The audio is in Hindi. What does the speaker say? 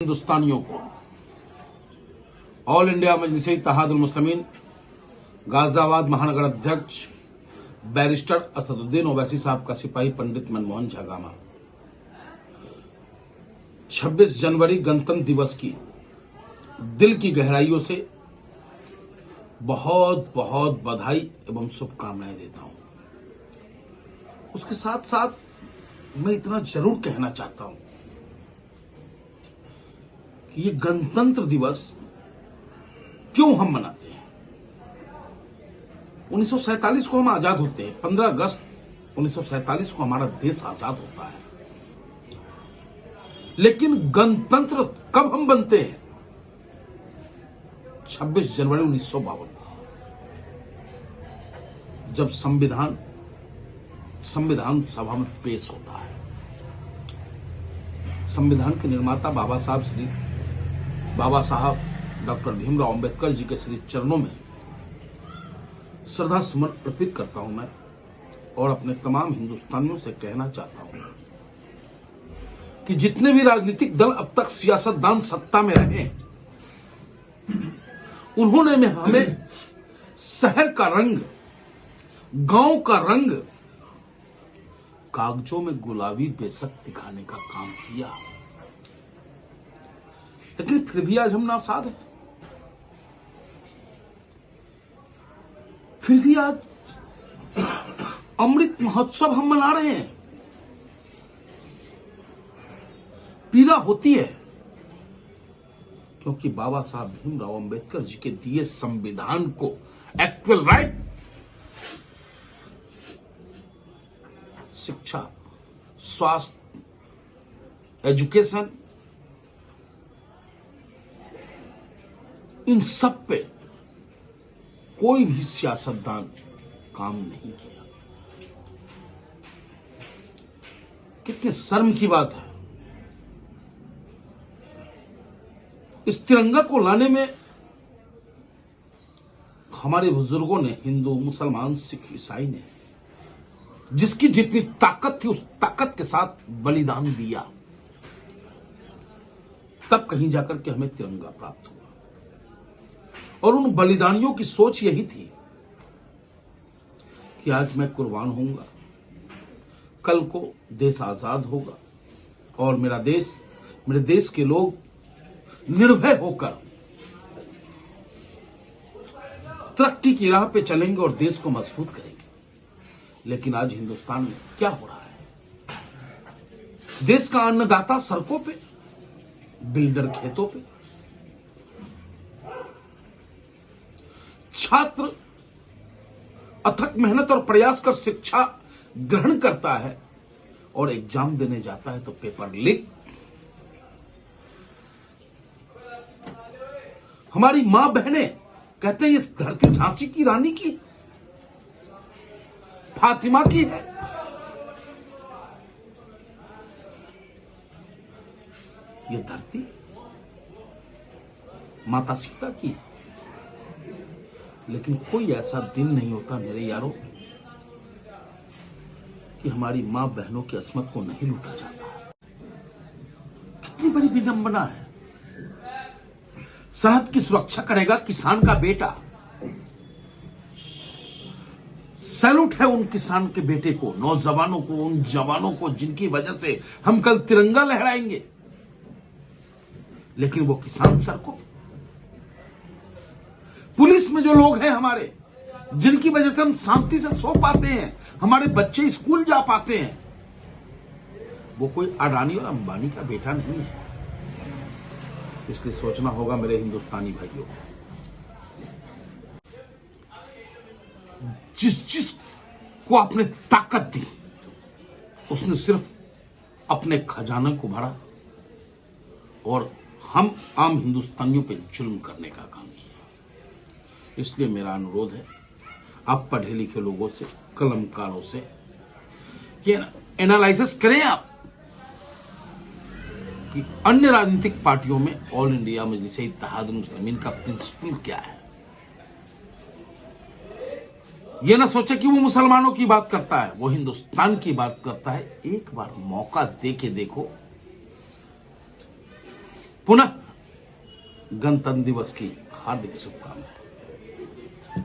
हिंदुस्तानियों को ऑल इंडिया मजलिस इत्तेहादुल मुस्लिमीन गाजियाबाद महानगर अध्यक्ष बैरिस्टर असदुद्दीन ओवैसी साहब का सिपाही पंडित मनमोहन झागामा 26 जनवरी गणतंत्र दिवस की दिल की गहराइयों से बहुत बहुत बधाई एवं शुभकामनाएं देता हूं। उसके साथ साथ मैं इतना जरूर कहना चाहता हूं कि ये गणतंत्र दिवस क्यों हम मनाते हैं। 1947 को हम आजाद होते हैं। 15 अगस्त 1947 को हमारा देश आजाद होता है। लेकिन गणतंत्र कब हम बनते हैं? 26 जनवरी 1952 को, जब संविधान सभा में पेश होता है। संविधान के निर्माता बाबा साहब डॉक्टर भीमराव अंबेडकर जी के श्री चरणों में श्रद्धा सुमन अर्पित करता हूं मैं, और अपने तमाम हिंदुस्तानियों से कहना चाहता हूं कि जितने भी राजनीतिक दल अब तक सियासतदान सत्ता में रहे, उन्होंने हमें शहर का रंग, गांव का रंग कागजों में गुलाबी बेशक दिखाने का काम किया, लेकिन फिर भी आज हम नासाद हैं। फिर भी आज अमृत महोत्सव हम मना रहे हैं। पीड़ा होती है क्योंकि बाबा साहब भीमराव अंबेडकर जी के दिए संविधान को एक्चुअल राइट, शिक्षा, स्वास्थ्य, एजुकेशन, इन सब पे कोई भी सियासतदान काम नहीं किया। कितने शर्म की बात है। इस तिरंगा को लाने में हमारे बुजुर्गों ने, हिंदू, मुसलमान, सिख, ईसाई ने जिसकी जितनी ताकत थी उस ताकत के साथ बलिदान दिया, तब कहीं जाकर के हमें तिरंगा प्राप्त हुआ। और उन बलिदानियों की सोच यही थी कि आज मैं कुर्बान होऊंगा, कल को देश आजाद होगा और मेरे देश के लोग निर्भय होकर तरक्की की राह पे चलेंगे और देश को मजबूत करेंगे। लेकिन आज हिंदुस्तान में क्या हो रहा है? देश का अन्नदाता सड़कों पे, बिल्डर खेतों पे, छात्र अथक मेहनत और प्रयास कर शिक्षा ग्रहण करता है और एग्जाम देने जाता है तो पेपर लीक। हमारी मां बहनें कहते हैं इस धरती झांसी की रानी की, फातिमा की है। ये धरती माता सीता की है। लेकिन कोई ऐसा दिन नहीं होता मेरे यारों कि हमारी मां बहनों की अस्मत को नहीं लूटा जाता है। कितनी बड़ी विडंबना है। सरहद की सुरक्षा करेगा किसान का बेटा। सैल्यूट है उन किसान के बेटे को, नौजवानों को, उन जवानों को जिनकी वजह से हम कल तिरंगा लहराएंगे। लेकिन वो किसान सड़कों, पुलिस में जो लोग हैं हमारे, जिनकी वजह से हम शांति से सो पाते हैं, हमारे बच्चे स्कूल जा पाते हैं, वो कोई अडानी और अंबानी का बेटा नहीं है। इसलिए सोचना होगा मेरे हिंदुस्तानी भाइयों, जिस को आपने ताकत दी उसने सिर्फ अपने खजाने को भरा और हम आम हिंदुस्तानियों पे जुल्म करने का काम किया। इसलिए मेरा अनुरोध है आप पढ़े लिखे लोगों से, कलमकारों से कि एनालिसिस करें आप कि अन्य राजनीतिक पार्टियों में ऑल इंडिया मजलिस इत्तेहादुल मुस्लिमीन का प्रिंसिपल क्या है। यह ना सोचे कि वो मुसलमानों की बात करता है, वो हिंदुस्तान की बात करता है। एक बार मौका दे के देखो, पुनः गणतंत्र दिवस की हार्दिक शुभकामनाएं।